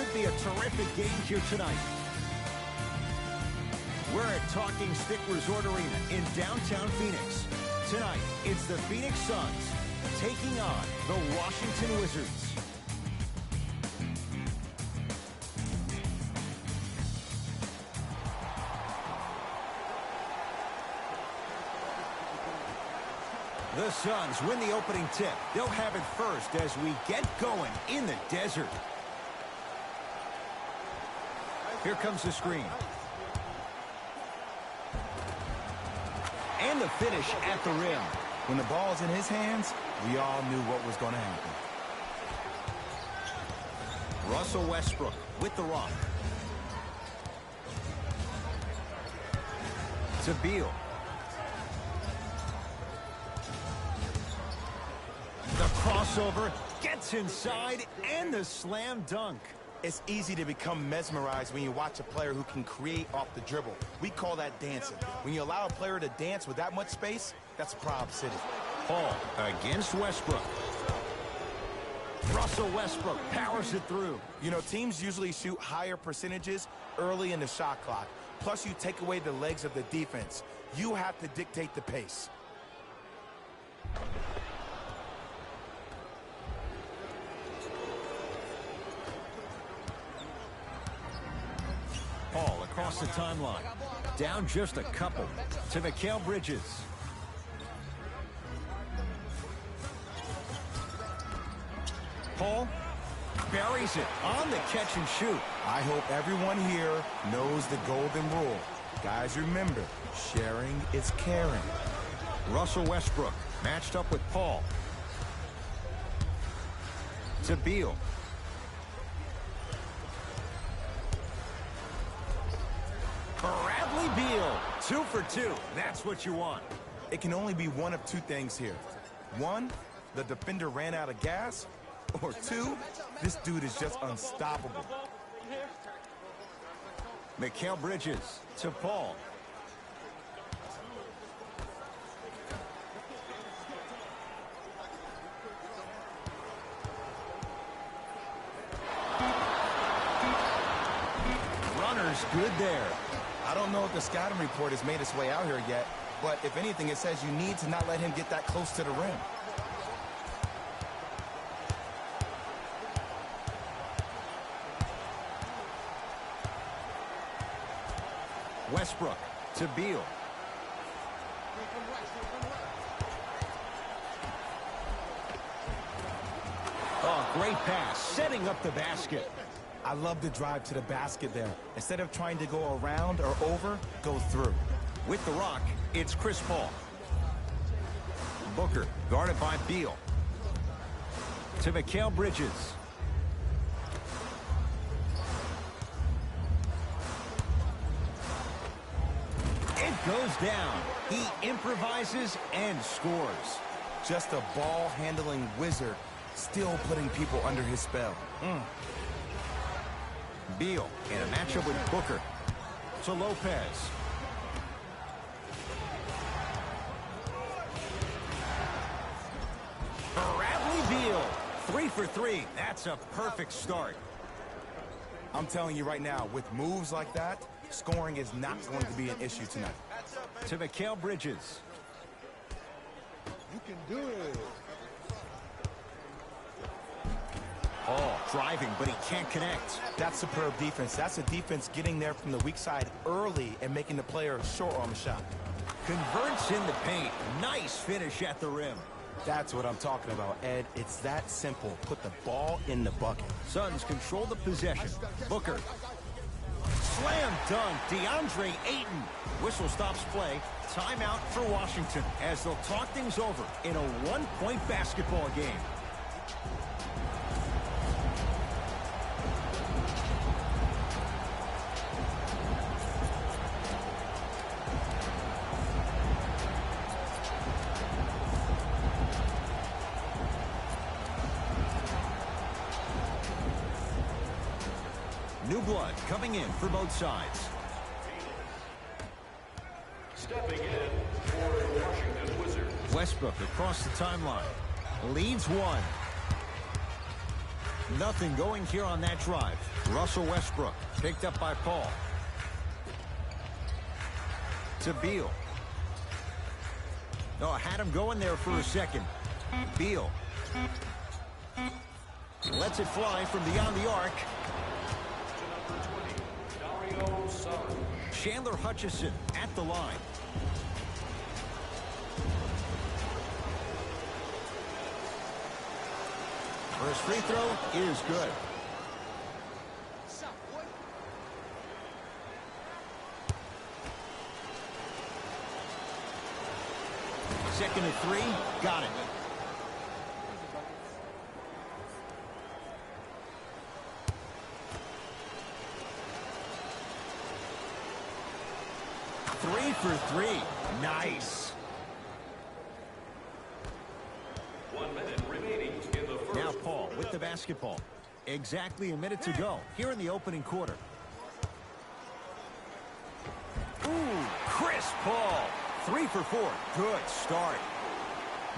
should be a terrific game here tonight. We're at Talking Stick Resort Arena in downtown Phoenix. Tonight, it's the Phoenix Suns taking on the Washington Wizards. The Suns win the opening tip. They'll have it first as we get going in the desert. Here comes the screen. And the finish at the rim. When the ball's in his hands, we all knew what was going to happen. Russell Westbrook with the rock. To Beal. The crossover gets inside and the slam dunk. It's easy to become mesmerized when you watch a player who can create off the dribble. We call that dancing. When you allow a player to dance with that much space, that's Prob City. Paul against Westbrook. Russell Westbrook powers it through. You know, teams usually shoot higher percentages early in the shot clock. Plus, you take away the legs of the defense. You have to dictate the pace. Paul across the timeline. Down just a couple to Mikal Bridges. Paul buries it on the catch and shoot. I hope everyone here knows the golden rule. Guys, remember, sharing is caring. Russell Westbrook matched up with Paul. To Beal. Bradley Beal, 2 for 2. That's what you want. It can only be one of two things here. One, the defender ran out of gas. Or two, this dude is just unstoppable. Mikal Bridges to Paul. Runner's good there. I don't know if the scouting report has made its way out here yet, but if anything, it says you need to not let him get that close to the rim. Westbrook to Beal. Oh, great pass, setting up the basket. I love the drive to the basket there. Instead of trying to go around or over, go through. With the rock, it's Chris Paul. Booker guarded by Beal. To Mikal Bridges. It goes down. He improvises and scores. Just a ball-handling wizard, still putting people under his spell. Beal in a matchup with Booker. To Lopez. Bradley Beal, 3 for 3. That's a perfect start. I'm telling you right now, with moves like that, scoring is not going to be an issue tonight. To Mikal Bridges. You can do it. Oh, driving, but he can't connect. That's superb defense. That's a defense getting there from the weak side early and making the player short on the shot. Converts in the paint. Nice finish at the rim. That's what I'm talking about, Ed. It's that simple. Put the ball in the bucket. Suns control the possession. Booker. Slam dunk. DeAndre Ayton. Whistle stops play. Timeout for Washington as they'll talk things over in a one-point basketball game. New blood coming in for both sides. Stepping in for the Washington Wizards. Westbrook across the timeline. Leads one. Nothing going here on that drive. Russell Westbrook picked up by Paul. To Beal. Oh, had him going there for a second. Beal. Lets it fly from beyond the arc. Chandler Hutchison at the line. First free throw is good. Second and 3, got it. Three for 3. Nice. 1 minute remaining in the first. Now Paul with the basketball. Exactly a minute to go here in the opening quarter. Ooh, Chris Paul. 3 for 4. Good start.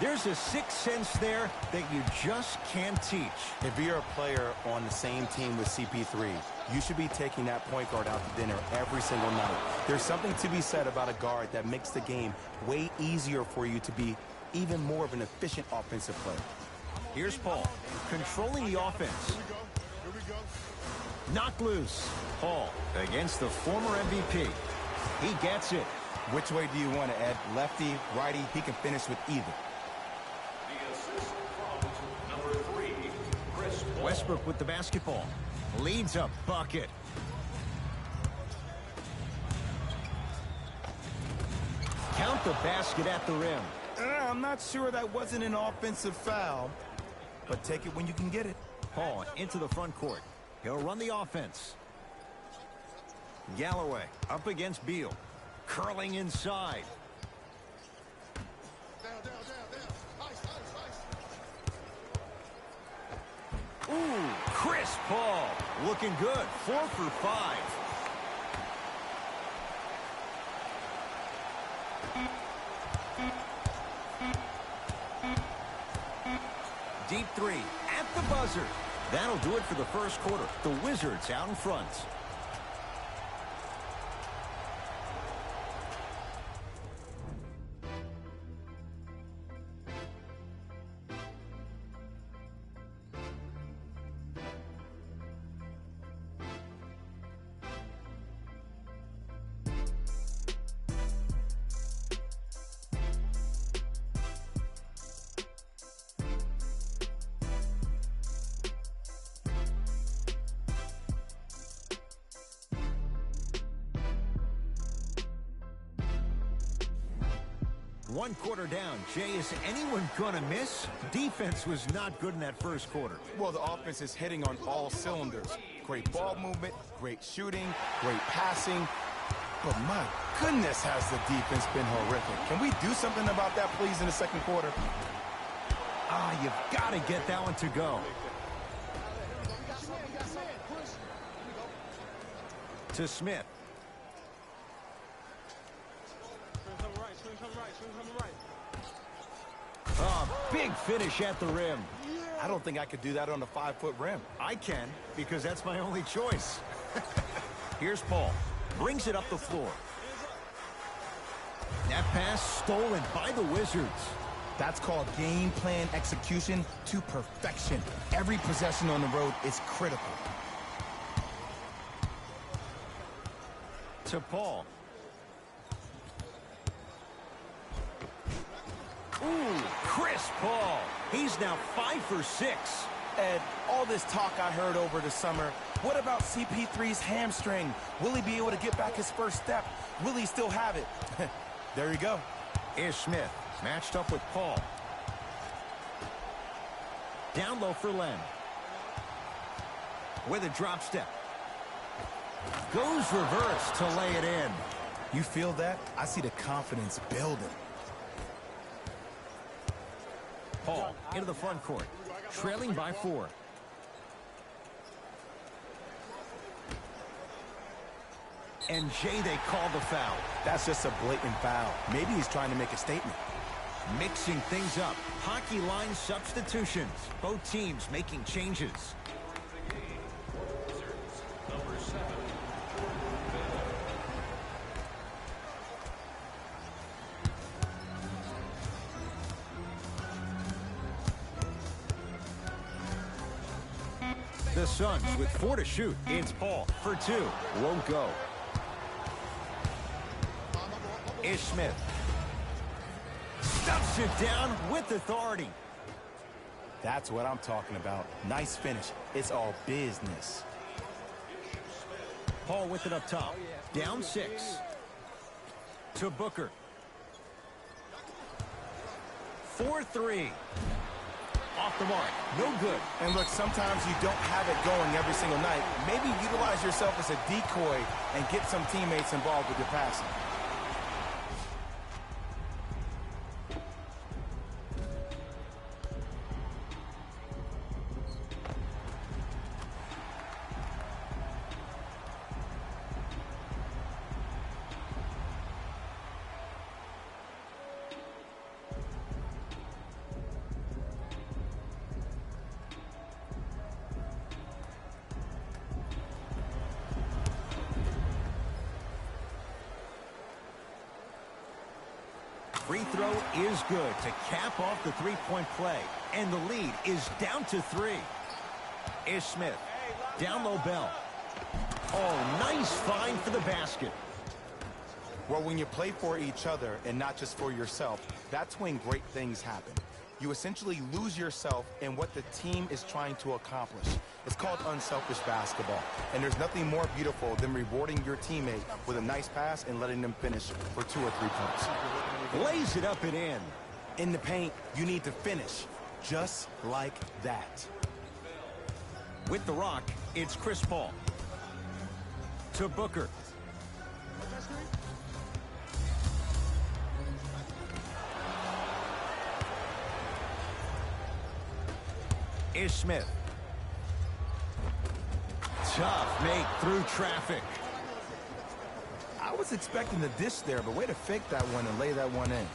There's a sixth sense there that you just can't teach. If you're a player on the same team with CP3, you should be taking that point guard out to dinner every single night. There's something to be said about a guard that makes the game way easier for you to be even more of an efficient offensive player. Here's Paul, controlling the offense. Here we go. Knocked loose. Paul against the former MVP. He gets it. Which way do you want it, Ed? Lefty, righty, he can finish with either. The assist from number 3, Chris Paul. Westbrook with the basketball. Leads a bucket. Count the basket at the rim. I'm not sure that wasn't an offensive foul, but take it when you can get it. Paul into the front court. He'll run the offense. Galloway up against Beal. Curling inside. Down. Nice. Ooh, Chris Paul. Looking good. 4 for 5. Deep 3 at the buzzer. That'll do it for the first quarter. The Wizards out in front. One quarter down. Jay, is anyone going to miss? Defense was not good in that first quarter. Well, the offense is hitting on all cylinders. Great ball movement, great shooting, great passing. But my goodness, has the defense been horrific. Can we do something about that, please, in the second quarter? Ah, you've got to get that one to go. To Smith. Big finish at the rim. I don't think I could do that on a 5-foot rim. I can, because that's my only choice. Here's Paul. Brings it up the floor. That pass stolen by the Wizards. That's called game plan execution to perfection. Every possession on the road is critical. To Paul. Ooh, Chris Paul. He's now 5 for 6. Ed, all this talk I heard over the summer, what about CP3's hamstring? Will he be able to get back his first step? Will he still have it? There you go. Here's Smith, matched up with Paul. Down low for Len. With a drop step. Goes reverse to lay it in. You feel that? I see the confidence building. Paul into the front court, trailing by 4. And Jay, they call the foul. That's just a blatant foul. Maybe he's trying to make a statement. Mixing things up. Hockey line substitutions. Both teams making changes. The Suns with 4 to shoot. It's Paul for 2. Won't go. Ish Smith. Stuffs it down with authority. That's what I'm talking about. Nice finish. It's all business. Paul with it up top. Down 6. To Booker. 4-3. Off the mark. No good. And look, sometimes you don't have it going every single night. Maybe utilize yourself as a decoy and get some teammates involved with your passing. Free throw is good to cap off the three-point play. And the lead is down to 3. Ish Smith. Down low Bell. Oh, nice find for the basket. Well, when you play for each other and not just for yourself, that's when great things happen. You essentially lose yourself in what the team is trying to accomplish. It's called unselfish basketball. And there's nothing more beautiful than rewarding your teammate with a nice pass and letting them finish for 2 or 3 points. Lays it up and in. In the paint, you need to finish just like that. With the rock, it's Chris Paul. To Booker. Ish Smith. Tough make through traffic. I was expecting the dish there, but way to fake that one and lay that one in.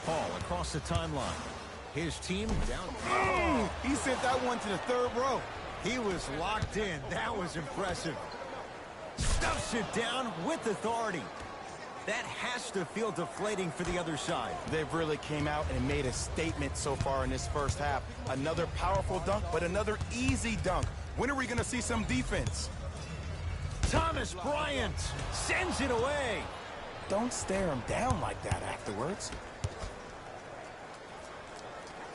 Paul across the timeline. His team down. Oh, he sent that one to the 3rd row. He was locked in. That was impressive. Stuffs it down with authority. That has to feel deflating for the other side. They've really came out and made a statement so far in this first half. Another powerful dunk, but another easy dunk. When are we going to see some defense? Thomas Bryant sends it away. Don't stare him down like that afterwards.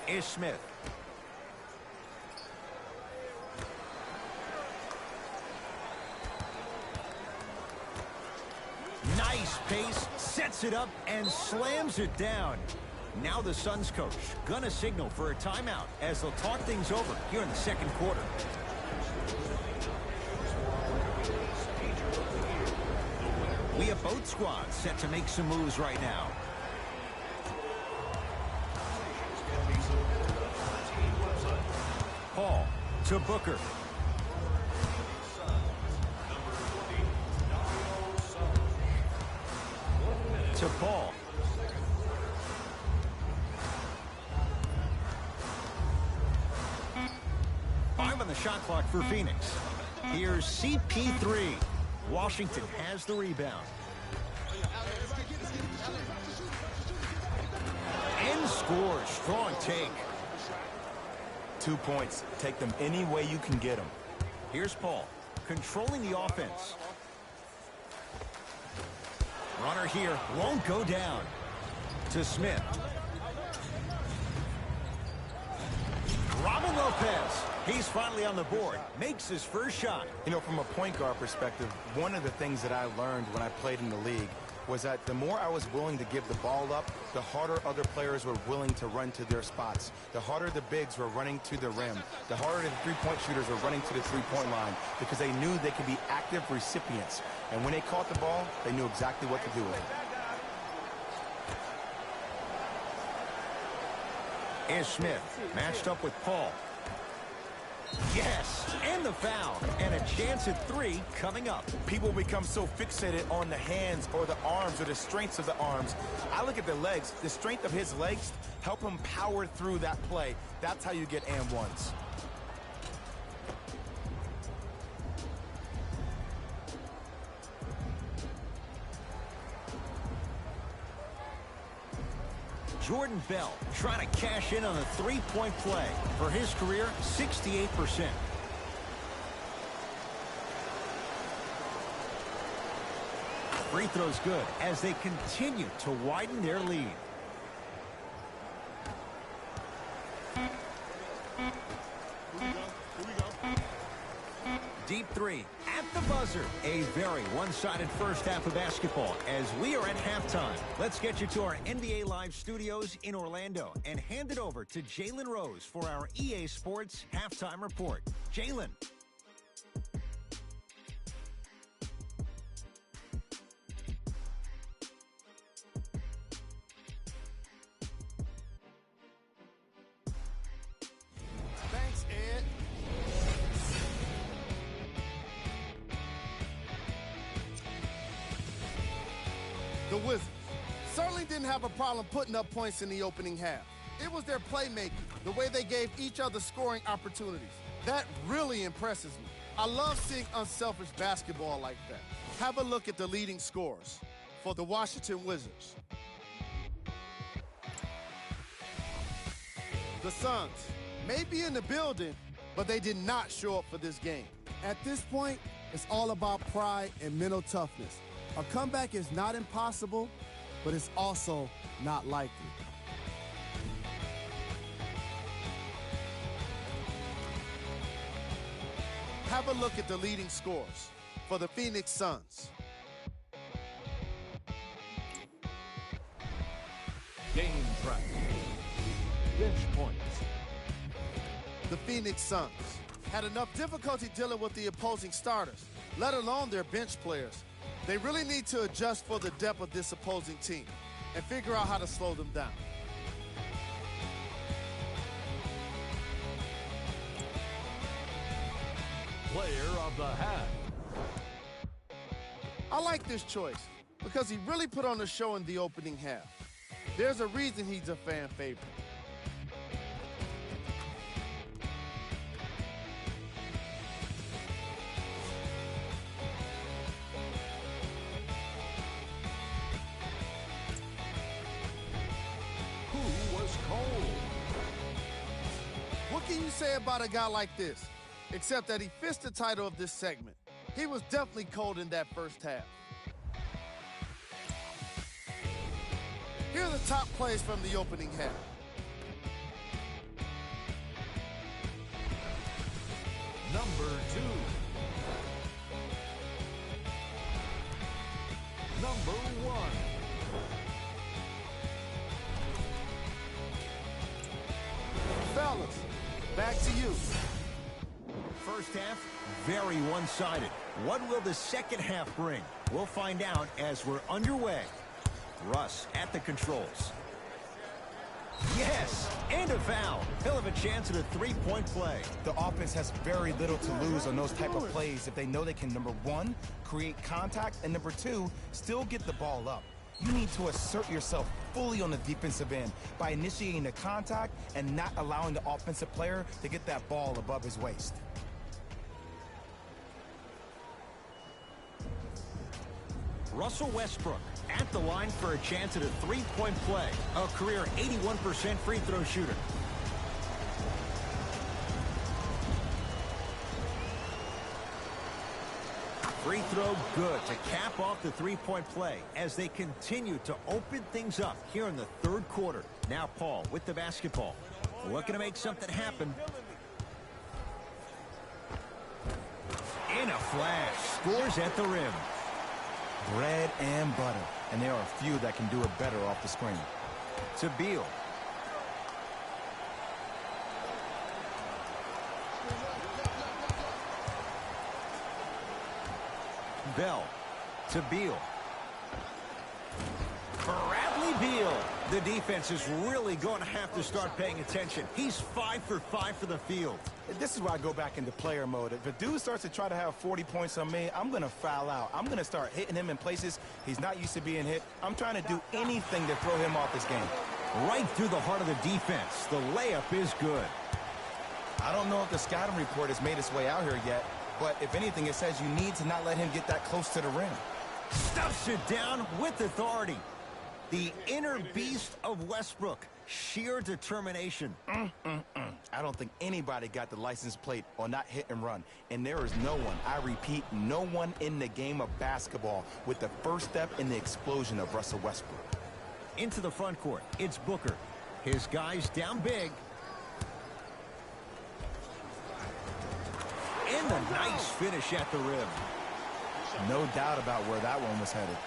Ish Smith. Nice pace, sets it up, and slams it down. Now the Suns coach gonna signal for a timeout as they'll talk things over here in the 2nd quarter. We have both squads set to make some moves right now. Paul to Booker. To Paul. Five on the shot clock for Phoenix. Here's CP3. Washington has the rebound. And scores. Strong take. 2 points. Take them any way you can get them. Here's Paul, controlling the offense. Runner here, won't go down. To Smith. Robin Lopez. He's finally on the board. Makes his first shot. You know, from a point guard perspective, one of the things that I learned when I played in the league was that the more I was willing to give the ball up, the harder other players were willing to run to their spots. The harder the bigs were running to the rim. The harder the three-point shooters were running to the three-point line because they knew they could be active recipients. And when they caught the ball, they knew exactly what to do with it. Ish Smith matched up with Paul. Yes, and the foul, and a chance at 3 coming up. People become so fixated on the hands or the arms or the strengths of the arms. I look at the legs. The strength of his legs help him power through that play. That's how you get and ones. Jordan Bell trying to cash in on a three-point play. For his career, 68%. Free throw's good as they continue to widen their lead. Here we go. Deep three at the buzzer. A very one-sided first half of basketball as we are at halftime. Let's get you to our NBA Live studios in Orlando and hand it over to Jalen Rose for our EA Sports halftime report. Jalen. Thanks, Ed. The Wizards certainly didn't have a problem putting up points in the opening half. It was their playmaking, the way they gave each other scoring opportunities. That really impresses me. I love seeing unselfish basketball like that. Have a look at the leading scorers for the Washington Wizards. The Suns may be in the building, but they did not show up for this game. At this point, it's all about pride and mental toughness. A comeback is not impossible, but it's also not likely. Have a look at the leading scorers for the Phoenix Suns. Game track. Bench points. The Phoenix Suns had enough difficulty dealing with the opposing starters, let alone their bench players. They really need to adjust for the depth of this opposing team and figure out how to slow them down. Player of the half. I like this choice because he really put on a show in the opening half. There's a reason he's a fan favorite. Who was cold? What can you say about a guy like this? Except that he fits the title of this segment. He was definitely cold in that first half. Here are the top plays from the opening half. Number 2. Number 1. Fellas, back to you. First half, very one-sided. What will the second half bring? We'll find out as we're underway. Russ at the controls. Yes, and a foul. He'll have a chance at a three-point play. The offense has very little to lose on those type of plays if they know they can, number one, create contact, and number two, still get the ball up. You need to assert yourself fully on the defensive end by initiating the contact and not allowing the offensive player to get that ball above his waist. Russell Westbrook at the line for a chance at a three-point play. A career 81% free throw shooter. Free throw good to cap off the three-point play as they continue to open things up here in the third quarter. Now Paul with the basketball. Looking to make something happen. In a flash. Scores at the rim. Bread and butter, and there are a few that can do it better off the screen. To Beal. Bell to Beal. Bradley Beal. The defense is really going to have to start paying attention. He's 5 for 5 for the field. This is where I go back into player mode. If a dude starts to try to have 40 points on me, I'm going to foul out. I'm going to start hitting him in places he's not used to being hit. I'm trying to do anything to throw him off this game. Right through the heart of the defense. The layup is good. I don't know if the scouting report has made its way out here yet, but if anything, it says you need to not let him get that close to the rim. Stuffs it down with authority. The inner beast of Westbrook. Sheer determination. I don't think anybody got the license plate on that hit and run. And there is no one, I repeat, no one in the game of basketball with the first step in the explosion of Russell Westbrook. Into the front court, it's Booker. His guys down big. And a nice finish at the rim. No doubt about where that one was headed.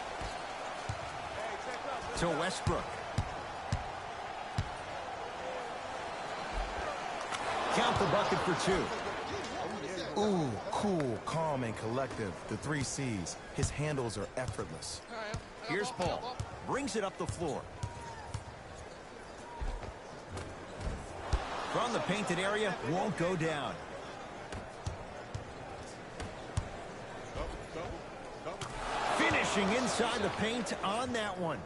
To Westbrook. Count the bucket for two. Ooh, cool, calm, and collective. The 3 C's. His handles are effortless. Here's Paul. Brings it up the floor. From the painted area, won't go down. Finishing inside the paint on that one.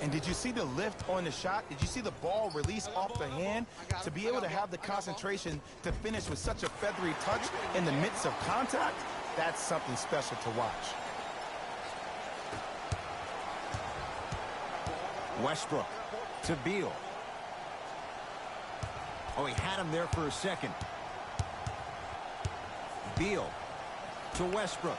And did you see the lift on the shot? Did you see the ball release off the hand? To be able to have the concentration to finish with such a feathery touch in the midst of contact, that's something special to watch. Westbrook to Beal. Oh, he had him there for a second. Beal to Westbrook.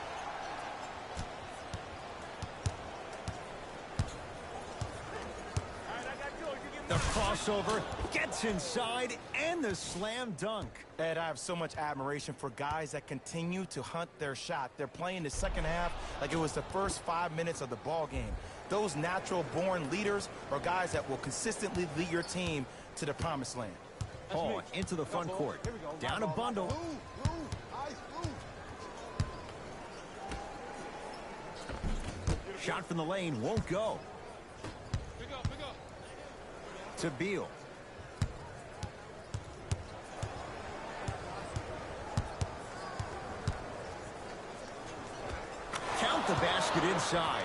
The crossover gets inside and the slam dunk. Ed, I have so much admiration for guys that continue to hunt their shot. They're playing the second half like it was the first 5 minutes of the ball game. Those natural-born leaders are guys that will consistently lead your team to the promised land. Paul into the front court. Down a bundle. Shot from the lane won't go. To Beal. Count the basket inside.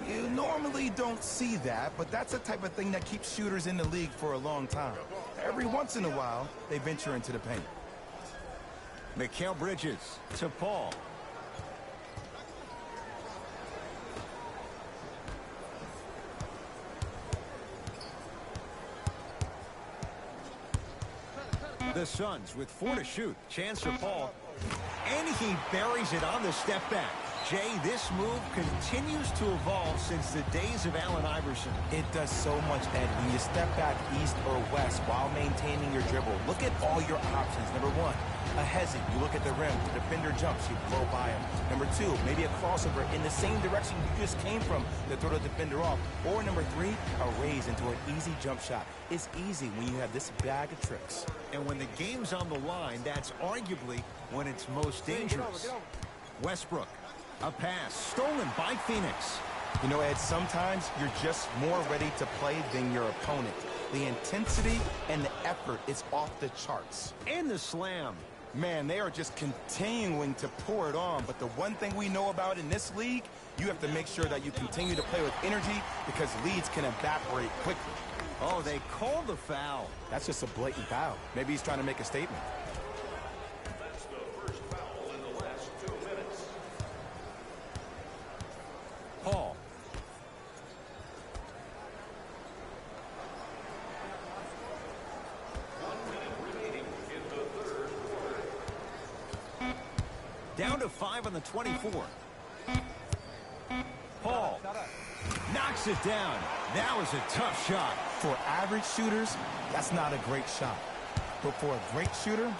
You normally don't see that, but that's the type of thing that keeps shooters in the league for a long time. Every once in a while, they venture into the paint. Mikal Bridges to Paul. The Suns with 4 to shoot. Chance for Paul. And he buries it on the step back. Jay, this move continues to evolve since the days of Allen Iverson. It does so much, Ed. When you step back east or west while maintaining your dribble, look at all your options. Number 1, a hezzy. You look at the rim. The defender jumps. You blow by him. Number 2, maybe a crossover in the same direction you just came from to throw the defender off. Or number 3, a raise into an easy jump shot. It's easy when you have this bag of tricks. And when the game's on the line, that's arguably when it's most dangerous. Westbrook. A pass stolen by Phoenix. You know, Ed, sometimes you're just more ready to play than your opponent. The intensity and the effort is off the charts. And the slam. Man, they are just continuing to pour it on. But the one thing we know about in this league, you have to make sure that you continue to play with energy because leads can evaporate quickly. Oh, they called the foul. That's just a blatant foul. Maybe he's trying to make a statement. That's the first foul in the last 2 minutes. Paul. Down to 5 on the 24. Paul knocks it down. That was a tough shot. For average shooters, that's not a great shot. But for a great shooter,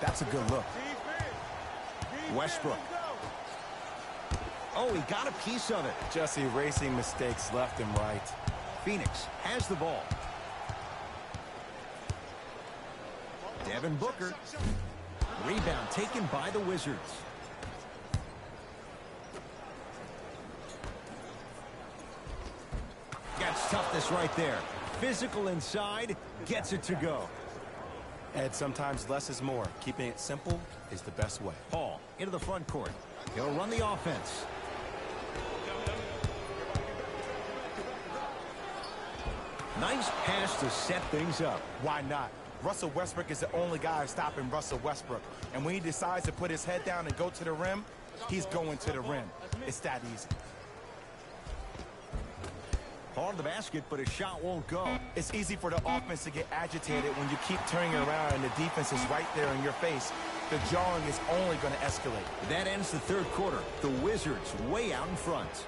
that's a good look. Westbrook. Oh, he got a piece of it. Just erasing mistakes left and right. Phoenix has the ball. Devin Booker. Rebound taken by the Wizards. Got toughness right there. Physical inside, gets it to go. Ed, sometimes less is more. Keeping it simple is the best way. Paul into the front court. He'll run the offense. Nice pass to set things up. Why not? Russell Westbrook is the only guy stopping Russell Westbrook. And when he decides to put his head down and go to the rim, he's going to the rim. It's that easy. On the basket, but a shot won't go. It's easy for the offense to get agitated when you keep turning around and the defense is right there in your face. The jawing is only going to escalate. That ends the third quarter. The Wizards way out in front.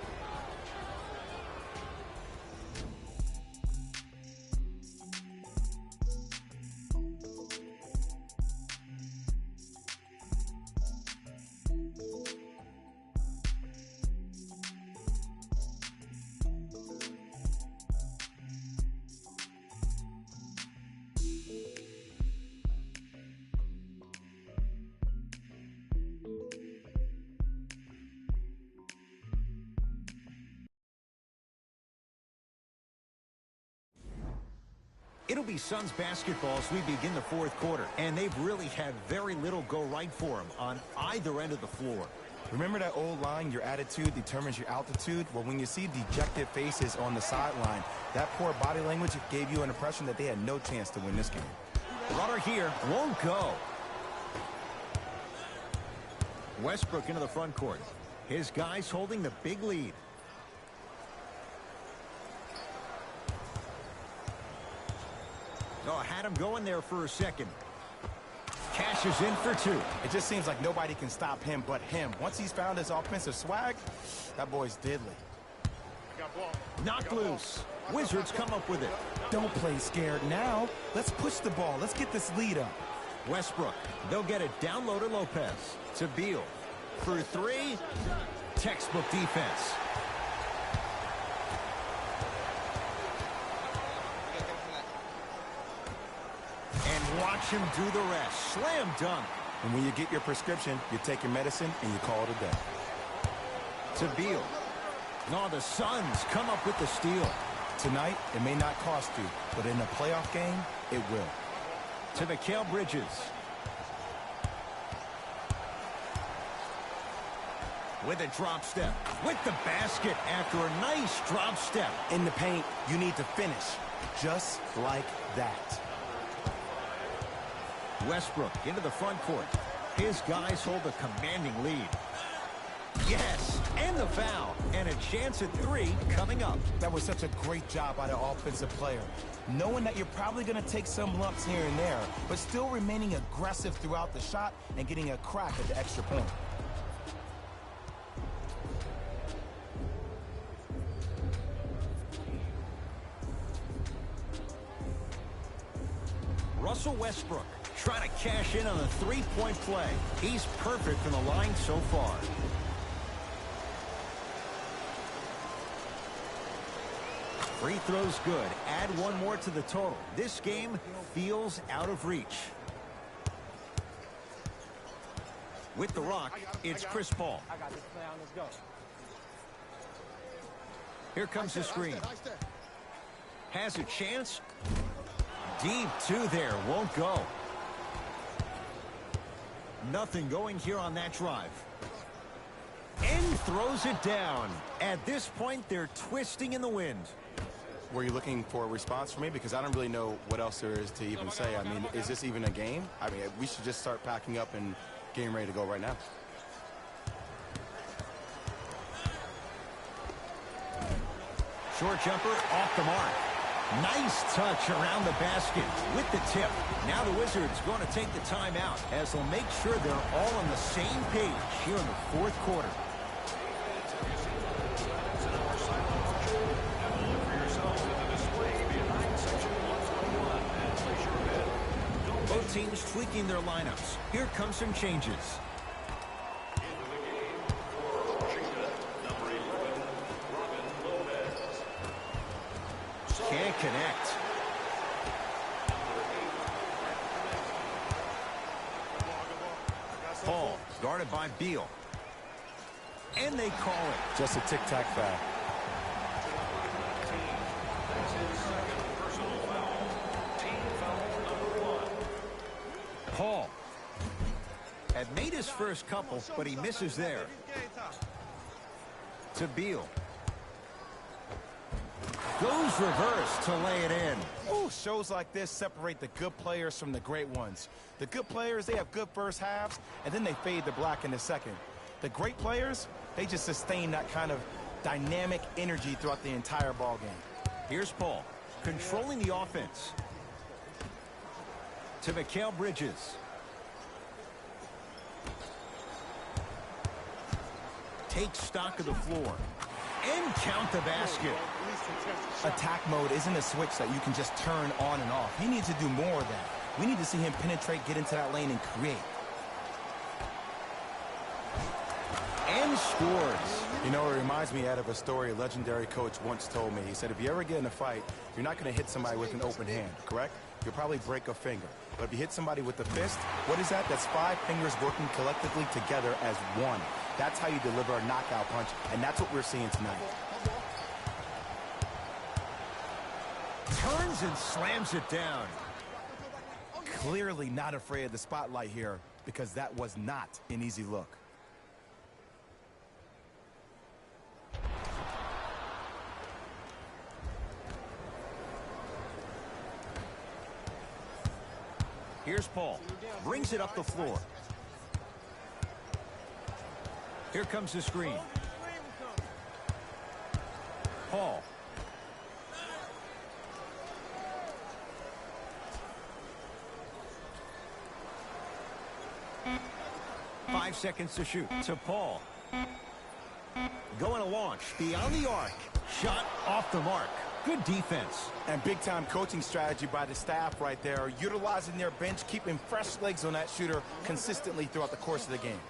It'll be Suns basketball as we begin the fourth quarter, and they've really had very little go right for them on either end of the floor. Remember that old line, your attitude determines your altitude? Well, when you see dejected faces on the sideline, that poor body language gave you an impression that they had no chance to win this game. Runner here won't go. Westbrook into the front court. His guys holding the big lead. Oh, had him going there for a second. Cashes in for two. It just seems like nobody can stop him but him. Once he's found his offensive swag, that boy's deadly. Knocked loose. Wizards come up with it. Don't play scared now. Let's push the ball. Let's get this lead up. Westbrook. They'll get it down low to Lopez. To Beal. For three. Textbook defense. And watch him do the rest. Slam dunk. And when you get your prescription, you take your medicine and you call it a day. To Beal. No, the Suns come up with the steal. Tonight, it may not cost you, but in a playoff game, it will. To Mikal Bridges. With a drop step. With the basket after a nice drop step. In the paint, you need to finish. Just like that. Westbrook into the front court. His guys hold a commanding lead. Yes, and the foul. And a chance at three coming up. That was such a great job by the offensive player. Knowing that you're probably going to take some lumps here and there, but still remaining aggressive throughout the shot and getting a crack at the extra point. Russell Westbrook trying to cash in on a three-point play. He's perfect from the line so far. Free throws good. Add one more to the total. This game feels out of reach. With the rock, it's Chris Paul. Here comes the screen. Has a chance. Deep two there. Won't go. Nothing going here on that drive. And throws it down. At this point, they're twisting in the wind. Were you looking for a response from me? Because I don't really know what else there is to even say. I mean, is this even a game? I mean, we should just start packing up and getting ready to go right now. Short jumper off the mark. Nice touch around the basket with the tip. Now the Wizards going to take the timeout as they'll make sure they're all on the same page here in the fourth quarter. Both teams tweaking their lineups. Here comes some changes. Can't connect. Paul guarded by Beal. And they call it. Just a tic-tac foul. Paul had made his first couple, but he misses there. To Beal. Goes reverse to lay it in. Ooh, shows like this separate the good players from the great ones. The good players, they have good first halves, and then they fade to black in the second. The great players, they just sustain that kind of dynamic energy throughout the entire ball game. Here's Paul, controlling the offense. To Mikal Bridges. Take stock of the floor. And count the basket. Attack mode isn't a switch that you can just turn on and off. He needs to do more of that. We need to see him penetrate, get into that lane, and create. And scores. You know, it reminds me of a story a legendary coach once told me. He said, if you ever get in a fight, you're not going to hit somebody with an open hand, correct? You'll probably break a finger. But if you hit somebody with the fist, what is that? That's 5 fingers working collectively together as one. That's how you deliver a knockout punch, and that's what we're seeing tonight. Turns and slams it down. Clearly not afraid of the spotlight here, because that was not an easy look. Here's Paul. Brings it up the floor. Here comes the screen. Paul. Five seconds to shoot. To Paul. Going to launch. Beyond the arc. Shot off the mark. Good defense. And big-time coaching strategy by the staff right there, utilizing their bench, keeping fresh legs on that shooter consistently throughout the course of the game.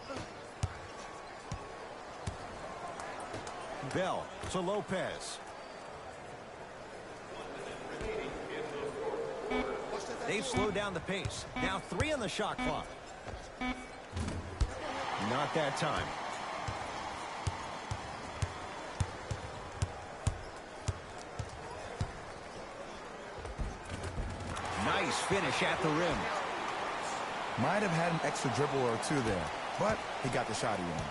Bell to Lopez. They've slowed down the pace. Now 3 on the shot clock. Not that time. Nice finish at the rim. Might have had an extra dribble or two there, but he got the shot he wanted.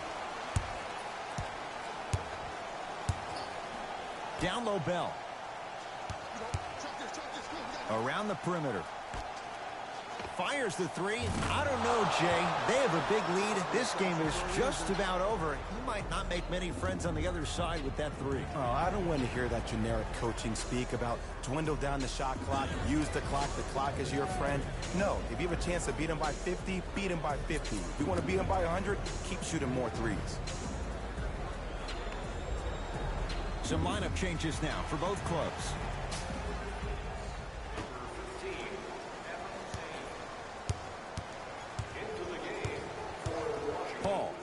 Down low, Bell. Around the perimeter. Fires the 3. I don't know, Jay. They have a big lead. This game is just about over. He might not make many friends on the other side with that 3. Oh, I don't want to hear that generic coaching speak about dwindle down the shot clock, use the clock is your friend. No, if you have a chance to beat him by 50, beat him by 50. If you want to beat him by 100, keep shooting more threes. Some lineup changes now for both clubs. Paul.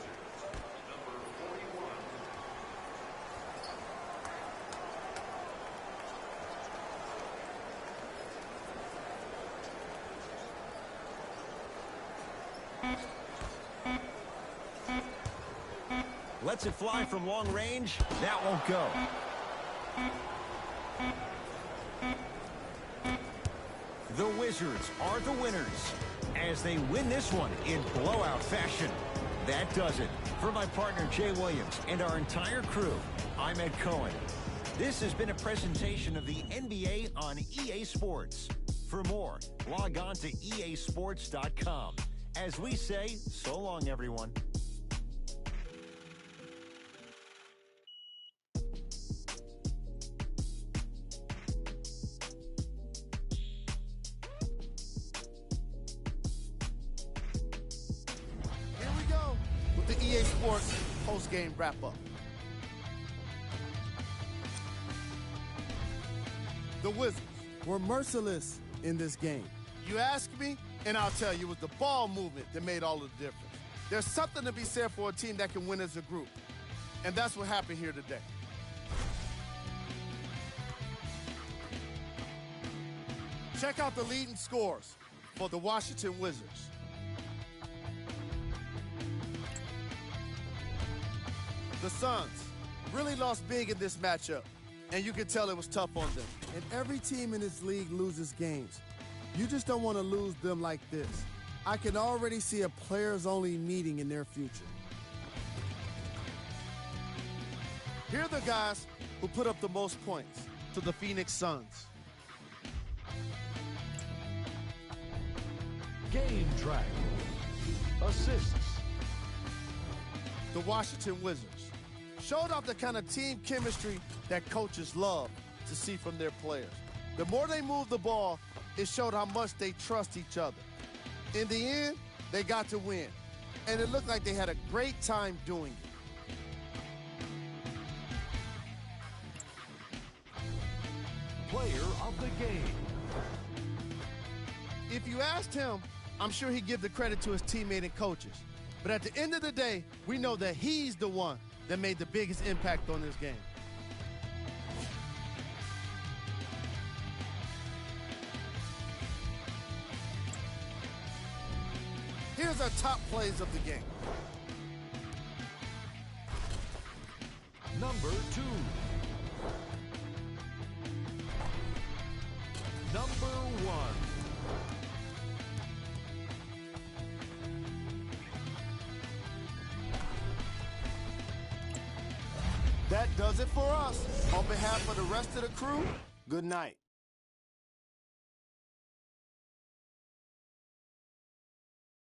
Lets it fly from long range. That won't go. The Wizards are the winners as they win this one in blowout fashion. That does it. For my partner Jay Williams and our entire crew, I'm Ed Cohen. This has been a presentation of the NBA on EA Sports. For more, log on to easports.com. As we say, so long, everyone. EA Sports post-game wrap-up. The Wizards were merciless in this game. You ask me, and I'll tell you, it was the ball movement that made all of the difference. There's something to be said for a team that can win as a group, and that's what happened here today. Check out the leading scores for the Washington Wizards. The Suns really lost big in this matchup, and you can tell it was tough on them. And every team in this league loses games. You just don't want to lose them like this. I can already see a players-only meeting in their future. Here are the guys who put up the most points to the Phoenix Suns. Game track. Assists. The Washington Wizards showed off the kind of team chemistry that coaches love to see from their players. The more they moved the ball, it showed how much they trust each other. In the end, they got to win, and it looked like they had a great time doing it. Player of the game. If you asked him, I'm sure he'd give the credit to his teammate and coaches. But at the end of the day, we know that he's the one that made the biggest impact on this game. Here's our top plays of the game. Number 2. Number 1. That does it for us. On behalf of the rest of the crew, good night.